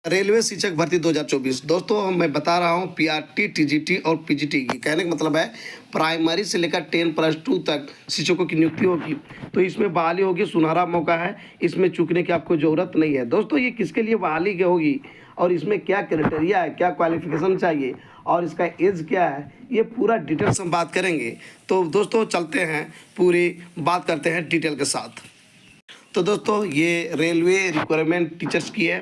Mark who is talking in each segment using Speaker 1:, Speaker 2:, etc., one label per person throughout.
Speaker 1: Railway शिक्षक भर्ती 2024 दोस्तों मैं बता रहा हूँ पीआरटी, टीजीटी और पीजीटी की कहने का मतलब है प्राइमरी से लेकर 10+2 तक शिक्षकों की नियुक्ति होगी। तो इसमें बहाली होगी, सुनहरा मौका है, इसमें चूकने की आपको ज़रूरत नहीं है। दोस्तों ये किसके लिए बहाली की होगी और इसमें क्या क्राइटेरिया है, क्या क्वालिफिकेशन चाहिए और इसका एज क्या है, ये पूरा डिटेल से हम बात करेंगे। तो दोस्तों चलते हैं, पूरी बात करते हैं डिटेल के साथ। तो दोस्तों ये रेलवे रिक्वायरमेंट टीचर्स की है।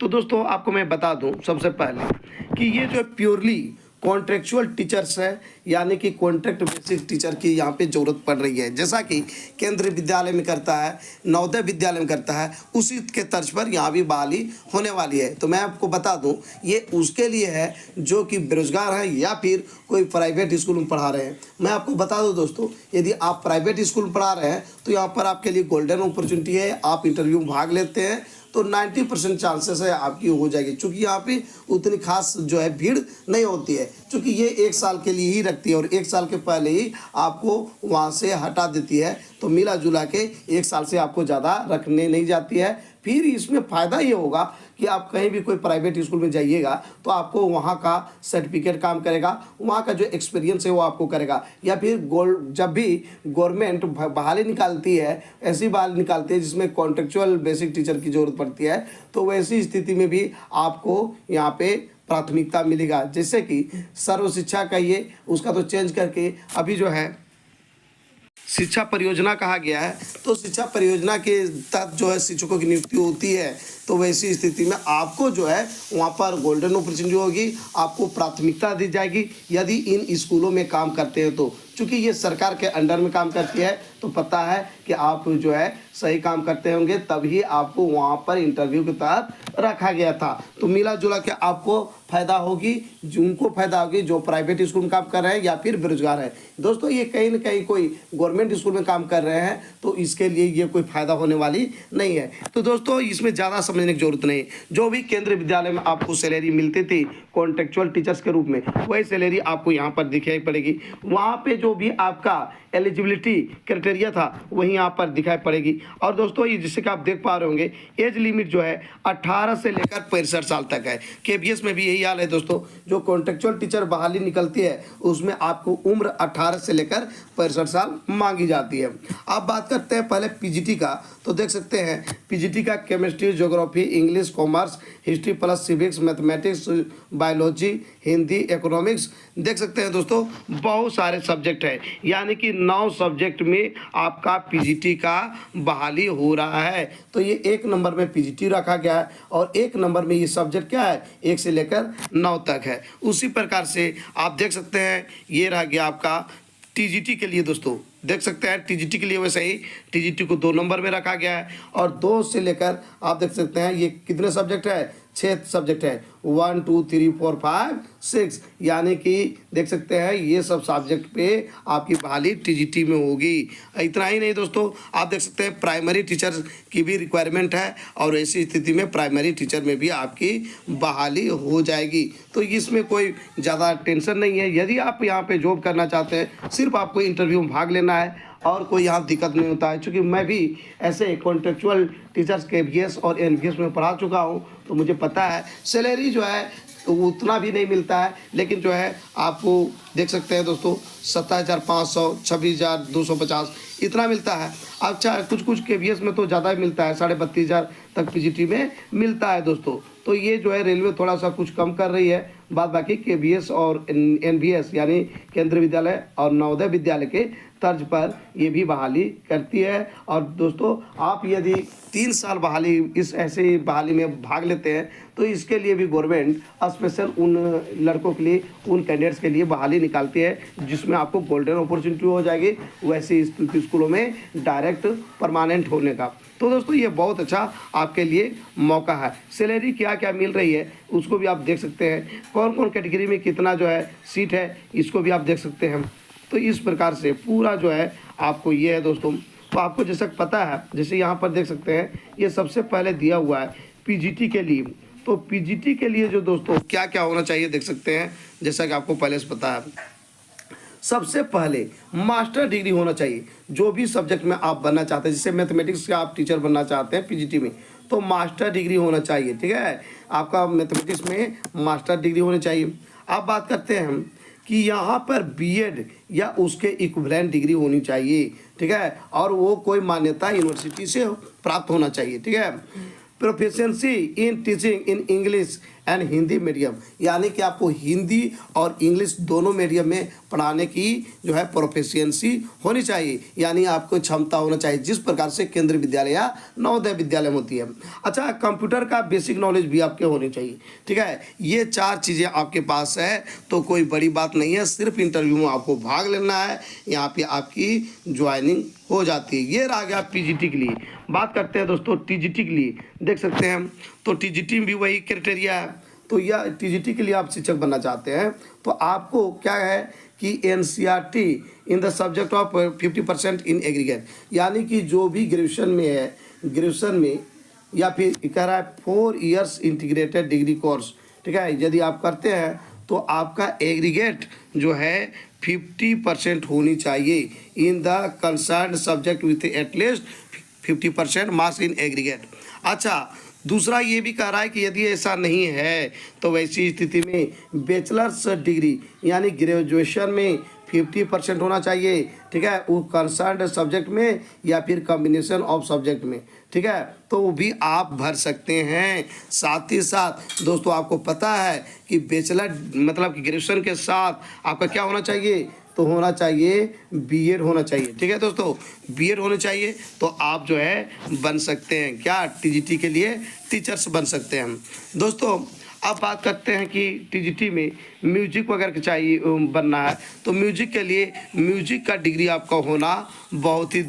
Speaker 1: तो दोस्तों आपको मैं बता दूं सबसे पहले कि ये जो प्योरली कॉन्ट्रेक्चुअल टीचर्स है, यानी कि कॉन्ट्रैक्ट बेसिक टीचर की यहाँ पे ज़रूरत पड़ रही है। जैसा कि केंद्रीय विद्यालय में करता है, नवोदय विद्यालय में करता है, उसी के तर्ज पर यहाँ भी बहाली होने वाली है। तो मैं आपको बता दूं ये उसके लिए है जो कि बेरोजगार हैं या फिर कोई प्राइवेट स्कूल में पढ़ा रहे हैं। मैं आपको बता दूं दोस्तों, यदि आप प्राइवेट स्कूल में पढ़ा रहे हैं तो यहाँ पर आपके लिए गोल्डन अपॉर्चुनिटी है। आप इंटरव्यू में भाग लेते हैं तो 90% चांसेस है आपकी हो जाएगी, क्योंकि यहाँ पे उतनी खास जो है भीड़ नहीं होती है, क्योंकि ये 1 साल के लिए ही रखती है और 1 साल के पहले ही आपको वहाँ से हटा देती है। तो मिला जुला के 1 साल से आपको ज़्यादा रखने नहीं जाती है। फिर इसमें फ़ायदा ये होगा कि आप कहीं भी कोई प्राइवेट स्कूल में जाइएगा तो आपको वहाँ का सर्टिफिकेट काम करेगा, वहाँ का जो एक्सपीरियंस है वो आपको करेगा। या फिर जब भी गवर्नमेंट बहाली निकालती है, ऐसी बहाली निकालती है जिसमें कॉन्ट्रेक्चुअल बेसिक टीचर की ज़रूरत पड़ती है, तो वैसी स्थिति में भी आपको यहाँ पे प्राथमिकता मिलेगा। जैसे कि सर्व शिक्षा कहिए, उसका तो चेंज करके अभी जो है शिक्षा परियोजना कहा गया है। तो शिक्षा परियोजना के तहत जो है शिक्षकों की नियुक्ति होती है। तो वैसी स्थिति में आपको जो है वहाँ पर गोल्डन अपॉर्चुनिटी होगी, आपको प्राथमिकता दी जाएगी यदि इन स्कूलों में काम करते हैं तो। चूँकि ये सरकार के अंडर में काम करती है तो पता है कि आप जो है सही काम करते होंगे, तभी आपको वहाँ पर इंटरव्यू के तहत रखा गया था। तो मिला जुला के आपको फ़ायदा होगी, जिनको फ़ायदा होगी जो प्राइवेट स्कूल में काम कर रहे हैं या फिर बेरोजगार है। दोस्तों ये कहीं ना कहीं कोई गवर्नमेंट स्कूल में काम कर रहे हैं तो इसके लिए ये कोई फ़ायदा होने वाली नहीं है। तो दोस्तों इसमें ज़्यादा समझने की जरूरत नहीं। जो भी केंद्रीय विद्यालय में आपको सैलरी मिलती थी कॉन्ट्रेक्चुअल टीचर्स के रूप में, वही सैलरी आपको यहाँ पर दिखाई पड़ेगी। वहाँ पर जो भी आपका एलिजिबिलिटी क्राइटेरिया था वही यहाँ पर दिखाई पड़ेगी। और दोस्तों ये जिससे कि आप देख पा रहे होंगे एज लिमिट जो है 18 से लेकर 65 साल तक है। केबीएस में भी यही हाल है दोस्तों, जो कॉन्ट्रेक्चुअल टीचर बहाली निकलती है उसमें आपको उम्र 18 से लेकर 65 साल मांगी जाती है। अब बात करते हैं पहले पीजीटी का। तो देख सकते हैं पीजीटी का chemistry, geography, English, commerce, history plus civics, mathematics, biology, Hindi, economics, देख सकते हैं दोस्तों बहुत सारे सब्जेक्ट है, यानी कि 9 सब्जेक्ट में आपका पीजीटी का बहाली हो रहा है। तो ये 1 नंबर में पीजीटी रखा गया है और 1 नंबर में ये सब्जेक्ट क्या है 1 से लेकर 9 तक है। उसी प्रकार से आप देख सकते हैं ये रह गया आपका टीजीटी के लिए। दोस्तों देख सकते हैं टीजीटी के लिए वैसे ही टीजीटी को 2 नंबर में रखा गया है और 2 से लेकर आप देख सकते हैं ये कितने सब्जेक्ट है 6 सब्जेक्ट है, 1 2 3 4 5 6, यानी कि देख सकते हैं ये सब सब्जेक्ट पे आपकी बहाली टीजीटी में होगी। इतना ही नहीं दोस्तों, आप देख सकते हैं प्राइमरी टीचर की भी रिक्वायरमेंट है और ऐसी स्थिति में प्राइमरी टीचर में भी आपकी बहाली हो जाएगी। तो इसमें कोई ज़्यादा टेंशन नहीं है। यदि आप यहाँ पे जॉब करना चाहते हैं, सिर्फ आपको इंटरव्यू में भाग लेना है और कोई यहाँ दिक्कत नहीं होता है। क्योंकि मैं भी ऐसे कॉन्ट्रेक्चुअल टीचर्स केबीएस और एनबीएस में पढ़ा चुका हूँ, तो मुझे पता है सैलरी जो है तो उतना भी नहीं मिलता है, लेकिन जो है आपको देख सकते हैं दोस्तों 27,500, 26,250 इतना मिलता है। अच्छा कुछ केबीएस में तो ज़्यादा ही मिलता है, 32,500 तक पीजीटी में मिलता है दोस्तों। तो ये जो है रेलवे थोड़ा सा कुछ कम कर रही है, बाद बाकी केबीएस और एनबीएस यानी केंद्रीय विद्यालय और नवोदय विद्यालय के तर्ज पर ये भी बहाली करती है। और दोस्तों आप यदि 3 साल बहाली इस ऐसे बहाली में भाग लेते हैं तो इसके लिए भी गवर्नमेंट स्पेशल उन लड़कों के लिए, उन कैंडिडेट्स के लिए बहाली निकालती है जिसमें आपको गोल्डन अपॉर्चुनिटी हो जाएगी वैसे स्कूलों में डायरेक्ट परमानेंट होने का। तो दोस्तों ये बहुत अच्छा आपके लिए मौका है। सैलरी क्या क्या मिल रही है उसको भी आप देख सकते हैं, कौन कौन कैटेगरी में कितना जो है सीट है इसको भी आप देख सकते हैं। तो इस प्रकार से पूरा जो है आपको ये है दोस्तों। तो आपको जैसा पता है, जैसे यहाँ पर देख सकते हैं ये सबसे पहले दिया हुआ है पीजीटी के लिए। तो पीजीटी के लिए जो दोस्तों क्या क्या होना चाहिए देख सकते हैं, जैसा कि आपको पहले से पता है सबसे पहले मास्टर डिग्री होना चाहिए। जो भी सब्जेक्ट में आप बनना चाहते हैं, जैसे मैथमेटिक्स का आप टीचर बनना चाहते हैं पीजीटी में, तो मास्टर डिग्री होना चाहिए, ठीक है, आपका मैथमेटिक्स में मास्टर डिग्री होनी चाहिए। अब बात करते हैं हम कि यहाँ पर बीएड या उसके इक्विवेलेंट डिग्री होनी चाहिए, ठीक है, और वो कोई मान्यता यूनिवर्सिटी से प्राप्त होना चाहिए, ठीक है। Proficiency in teaching in English and Hindi medium, यानी कि आपको हिंदी और इंग्लिश दोनों मीडियम में पढ़ाने की जो है प्रोफिशिएंसी होनी चाहिए, यानी आपको क्षमता होना चाहिए, जिस प्रकार से केंद्रीय विद्यालय या नवोदय विद्यालय में होती है। अच्छा, कंप्यूटर का बेसिक नॉलेज भी आपके होनी चाहिए, ठीक है। ये 4 चीज़ें आपके पास है तो कोई बड़ी बात नहीं है, सिर्फ इंटरव्यू में आपको भाग लेना है, यहाँ पे आपकी ज्वाइनिंग हो जाती है। ये रह गया पीजीटी के लिए। बात करते हैं दोस्तों टीजीटी के लिए, देख सकते हैं हम, तो टीजीटी में भी वही क्राइटेरिया है। तो यह टीजीटी के लिए आप शिक्षक बनना चाहते हैं तो आपको क्या है कि NCERT in the subject of 50% in aggregate, यानी कि जो भी ग्रेजुएशन में है, ग्रेजुएशन में या फिर कह रहा है 4 इयर्स इंटीग्रेटेड डिग्री कोर्स, ठीक है, यदि आप करते हैं तो आपका एग्रीगेट जो है 50% होनी चाहिए in the concern subject with at least 50% marks in aggregate. अच्छा, दूसरा ये भी कह रहा है कि यदि ऐसा नहीं है तो वैसी स्थिति में बैचलर्स डिग्री यानी ग्रेजुएशन में 50% होना चाहिए, ठीक है, वो कंसर्न सब्जेक्ट में या फिर कॉम्बिनेशन ऑफ सब्जेक्ट में, ठीक है, तो वो भी आप भर सकते हैं। साथ ही साथ दोस्तों आपको पता है कि बैचलर मतलब कि ग्रेजुएशन के साथ आपका क्या होना चाहिए, तो होना चाहिए बीएड होना चाहिए, ठीक है दोस्तों, बीएड होना चाहिए तो आप जो है बन सकते हैं क्या, टीजीटी के लिए टीचर्स बन सकते हैं हम। दोस्तों अब बात करते हैं कि टीजीटी में म्यूजिक वगैरह चाहिए बनना है तो म्यूजिक के लिए म्यूजिक का डिग्री आपका होना बहुत ही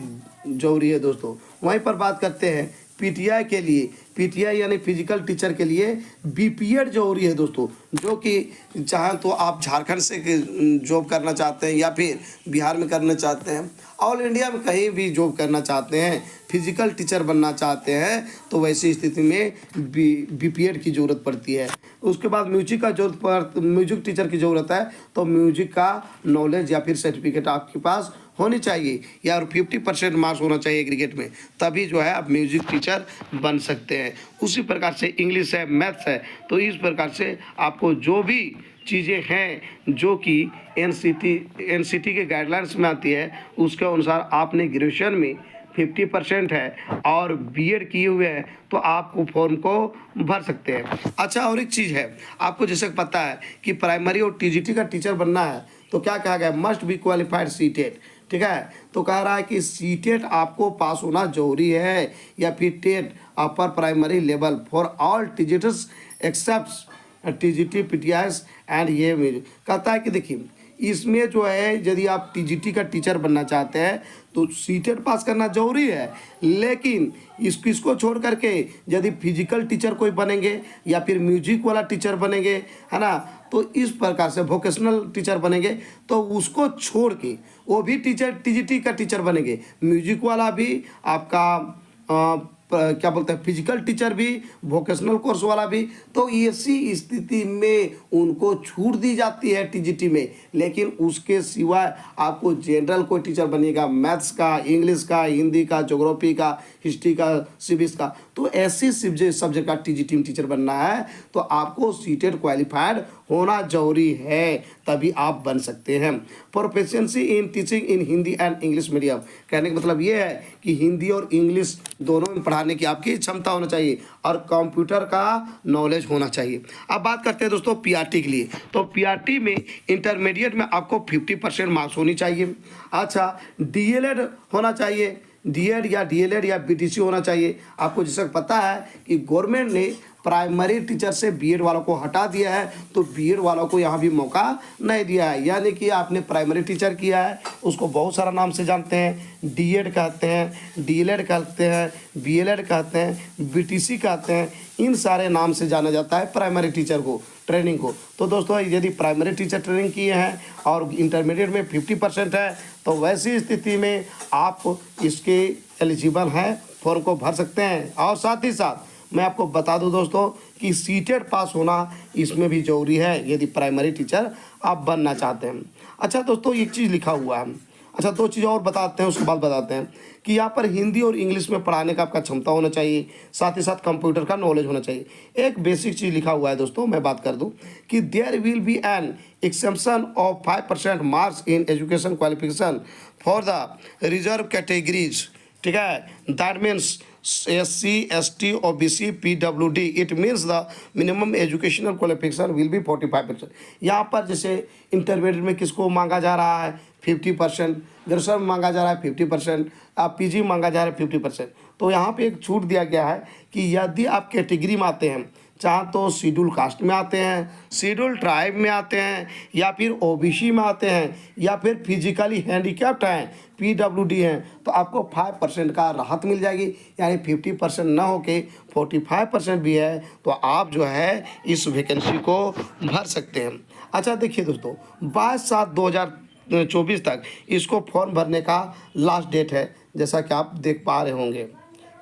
Speaker 1: ज़रूरी है दोस्तों। वहीं पर बात करते हैं पीटीआई के लिए, पीटीआई यानी फिजिकल टीचर के लिए बीपीएड जरूरी है दोस्तों, जो कि चाहे तो आप झारखंड से जॉब करना चाहते हैं या फिर बिहार में करना चाहते हैं, ऑल इंडिया में कहीं भी जॉब करना चाहते हैं, फिजिकल टीचर बनना चाहते हैं तो वैसी स्थिति में बीपीएड की ज़रूरत पड़ती है। उसके बाद म्यूजिक का म्यूजिक टीचर की ज़रूरत है तो म्यूजिक का नॉलेज या फिर सर्टिफिकेट आपके पास होनी चाहिए या 50% मार्क्स होना चाहिए एग्रीगेट में, तभी जो है आप म्यूजिक टीचर बन सकते हैं। उसी प्रकार से इंग्लिश है, मैथ्स है, तो इस प्रकार से आपको जो भी चीज़ें हैं जो कि एनसीटी के गाइडलाइंस में आती है उसके अनुसार आपने ग्रेजुएशन में 50% है और बीएड किए हुए हैं तो आपको फॉर्म को भर सकते हैं। अच्छा, और एक चीज़ है, आपको जैसे पता है कि प्राइमरी और टीजीटी का टीचर बनना है तो क्या कहा गया, मस्ट बी क्वालिफाइड सीटेट, ठीक है, तो कह रहा है कि सीटेट आपको पास होना जरूरी है या फिर TET upper primary level for all TGTs except TGT PTIs and ये म्यूजिक। कहता है कि देखिए इसमें जो है यदि आप टीजीटी का टीचर बनना चाहते हैं तो सीटेट पास करना जरूरी है, लेकिन इसको छोड़ करके यदि फिजिकल टीचर कोई बनेंगे या फिर म्यूजिक वाला टीचर बनेंगे, है ना, तो इस प्रकार से वोकेशनल टीचर बनेंगे तो उसको छोड़ के वो भी टीचर टीजीटी का टीचर बनेंगे, म्यूजिक वाला भी आपका क्या बोलते हैं फिजिकल टीचर भी, वोकेशनल कोर्स वाला भी, तो ऐसी स्थिति में उनको छूट दी जाती है टीजीटी में, लेकिन उसके सिवाय आपको जनरल कोई टीचर बनेगा, मैथ्स का, इंग्लिश का, हिंदी का, ज्योग्राफी का, हिस्ट्री का, सिविक्स का, तो ऐसे सब्जेक्ट का टीजीटी में टीचर बनना है तो आपको सीटेट क्वालिफाइड होना जरूरी है, तभी आप बन सकते हैं। Proficiency in teaching in Hindi and English medium, कहने का मतलब ये है कि हिंदी और इंग्लिश दोनों में पढ़ाने की आपकी क्षमता होना चाहिए और कंप्यूटर का नॉलेज होना चाहिए। अब बात करते हैं दोस्तों पीआरटी के लिए, तो पीआरटी में इंटरमीडिएट में आपको 50% मार्क्स होनी चाहिए। अच्छा, डीएलएड होना चाहिए, डीएड या डीएलएड या बीटीसी होना चाहिए। आपको जैसे पता है कि गवर्नमेंट ने प्राइमरी टीचर से बीएड वालों को हटा दिया है तो बीएड वालों को यहाँ भी मौका नहीं दिया है, यानी कि आपने प्राइमरी टीचर किया है उसको बहुत सारा नाम से जानते हैं, डीएड कहते हैं, डीएलएड कहते हैं, बीएलएड कहते हैं, बीटीसी कहते हैं, इन सारे नाम से जाना जाता है प्राइमरी टीचर को, ट्रेनिंग को। तो दोस्तों यदि प्राइमरी टीचर ट्रेनिंग किए हैं और इंटरमीडिएट में 50% है तो वैसी स्थिति में आप इसके एलिजिबल हैं, फॉर्म को भर सकते हैं। और साथ ही साथ मैं आपको बता दूं दोस्तों कि सीटेट पास होना इसमें भी जरूरी है यदि प्राइमरी टीचर आप बनना चाहते हैं। अच्छा दोस्तों, एक चीज़ लिखा हुआ है, अच्छा, 2 चीज़ और बताते हैं, उसके बाद बताते हैं कि यहाँ पर हिंदी और इंग्लिश में पढ़ाने का आपका क्षमता होना चाहिए, साथ ही साथ कंप्यूटर का नॉलेज होना चाहिए। एक बेसिक चीज़ लिखा हुआ है दोस्तों, मैं बात कर दूं कि there will be an exception of 5% marks in education qualification for the reserve categories. ठीक है, that means SC, ST, OBC, PWD। It means the minimum educational qualification will be 45%। यहाँ पर जैसे इंटरमीडिएट में किसको मांगा जा रहा है 50%, ग्रेजुएशन में मांगा जा रहा है 50%, PG मांगा जा रहा है 50%। तो यहाँ पे एक छूट दिया गया है कि यदि आप कैटेगरी में आते हैं, चाहे तो शेड्यूल कास्ट में आते हैं, शेड्यूल ट्राइब में आते हैं, या फिर OBC में आते हैं, या फिर फिजिकली हैंडीकैप्ड हैं, PWD हैं, तो आपको 5% का राहत मिल जाएगी। यानी 50% ना होके 45% भी है तो आप जो है इस वैकेंसी को भर सकते हैं। अच्छा देखिए दोस्तों, 22/7/2024 तक इसको फॉर्म भरने का लास्ट डेट है, जैसा कि आप देख पा रहे होंगे।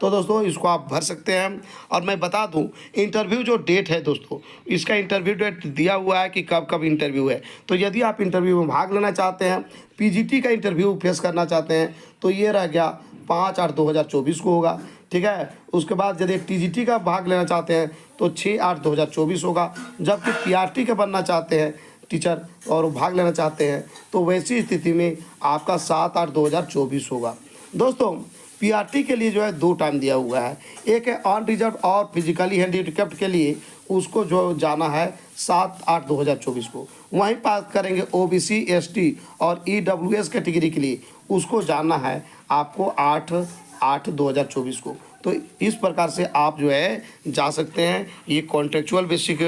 Speaker 1: तो दोस्तों इसको आप भर सकते हैं। और मैं बता दूं, इंटरव्यू जो डेट है दोस्तों, इसका इंटरव्यू डेट दिया हुआ है कि कब कब इंटरव्यू है। तो यदि आप इंटरव्यू में भाग लेना चाहते हैं, PGT का इंटरव्यू फेस करना चाहते हैं, तो ये रह गया 5/8/2024 को होगा। ठीक है, उसके बाद यदि TGT का भाग लेना चाहते हैं तो 6/8/2024 होगा। जबकि PRT का बनना चाहते हैं टीचर और भाग लेना चाहते हैं तो वैसी स्थिति में आपका 7/8/2024 होगा। दोस्तों PRT के लिए जो है 2 टाइम दिया हुआ है, एक है अनरिजर्व और फिजिकली हैंडीकैप्ड के लिए, उसको जो जाना है 7/8/2024 को। वहीं बात करेंगे OBC, ST और EWS कैटेगरी के लिए, उसको जाना है आपको 8/8/2024 को। तो इस प्रकार से आप जो है जा सकते हैं। ये कॉन्ट्रेक्चुअल बेसिक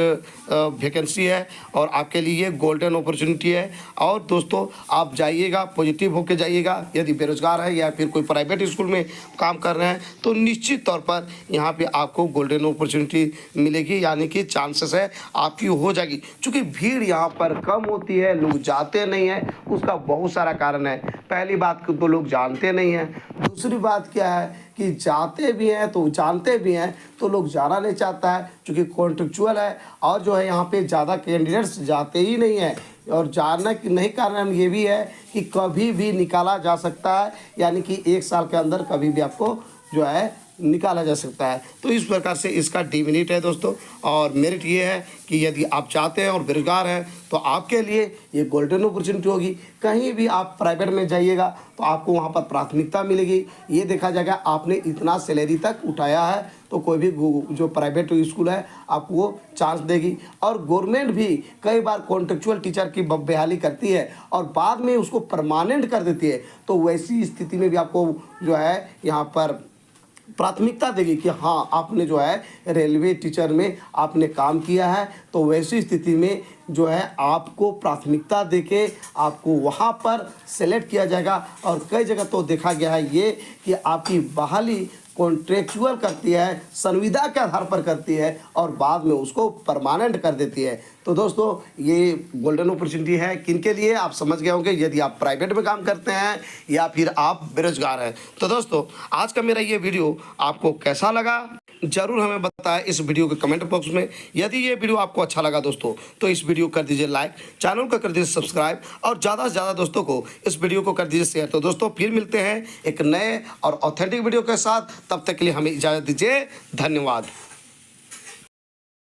Speaker 1: वैकेंसी है और आपके लिए गोल्डन अपॉर्चुनिटी है। और दोस्तों आप जाइएगा, पॉजिटिव होकर जाइएगा। यदि बेरोजगार है या फिर कोई प्राइवेट स्कूल में काम कर रहे हैं तो निश्चित तौर पर यहाँ पे आपको गोल्डन अपॉर्चुनिटी मिलेगी, यानी कि चांसेस है आपकी हो जाएगी। चूँकि भीड़ यहाँ पर कम होती है, लोग जाते नहीं हैं, उसका बहुत सारा कारण है। पहली बात तो लोग जानते नहीं हैं, दूसरी बात क्या है कि जाते भी हैं तो जानते भी हैं तो लोग जाना नहीं चाहता है, क्योंकि कॉन्ट्रेक्चुअल है और जो है यहाँ पे ज़्यादा कैंडिडेट्स जाते ही नहीं हैं। और जानना कि नहीं कारण ये भी है कि कभी भी निकाला जा सकता है, यानी कि 1 साल के अंदर कभी भी आपको जो है निकाला जा सकता है। तो इस प्रकार से इसका डिमेरिट है दोस्तों। और मेरिट ये है कि यदि आप चाहते हैं और बेरोजगार हैं तो आपके लिए ये गोल्डन अपॉर्चुनिटी होगी। कहीं भी आप प्राइवेट में जाइएगा तो आपको वहाँ पर प्राथमिकता मिलेगी। ये देखा जाएगा आपने इतना सैलरी तक उठाया है तो कोई भी जो प्राइवेट स्कूल है आपको वो चांस देगी। और गवर्नमेंट भी कई बार कॉन्ट्रेक्चुअल टीचर की बहाली करती है और बाद में उसको परमानेंट कर देती है। तो वैसी स्थिति में भी आपको जो है यहाँ पर प्राथमिकता देगी कि हाँ आपने जो है रेलवे टीचर में आपने काम किया है, तो वैसी स्थिति में जो है आपको प्राथमिकता देके आपको वहाँ पर सेलेक्ट किया जाएगा। और कई जगह तो देखा गया है ये कि आपकी बहाली कॉन्ट्रेक्चुअल करती है, संविदा के आधार पर करती है और बाद में उसको परमानेंट कर देती है। तो दोस्तों ये गोल्डन अपॉर्चुनिटी है किनके लिए आप समझ गए होंगे, यदि आप प्राइवेट में काम करते हैं या फिर आप बेरोजगार हैं। तो दोस्तों आज का मेरा ये वीडियो आपको कैसा लगा जरूर हमें बताएं इस वीडियो के कमेंट बॉक्स में। यदि ये वीडियो आपको अच्छा लगा दोस्तों तो इस वीडियो को कर दीजिए लाइक, चैनल को कर दीजिए सब्सक्राइब और ज़्यादा से ज़्यादा दोस्तों को इस वीडियो को कर दीजिए शेयर। तो दोस्तों फिर मिलते हैं एक नए और ऑथेंटिक वीडियो के साथ, तब तक के लिए हमें इजाज़त दीजिए। धन्यवाद।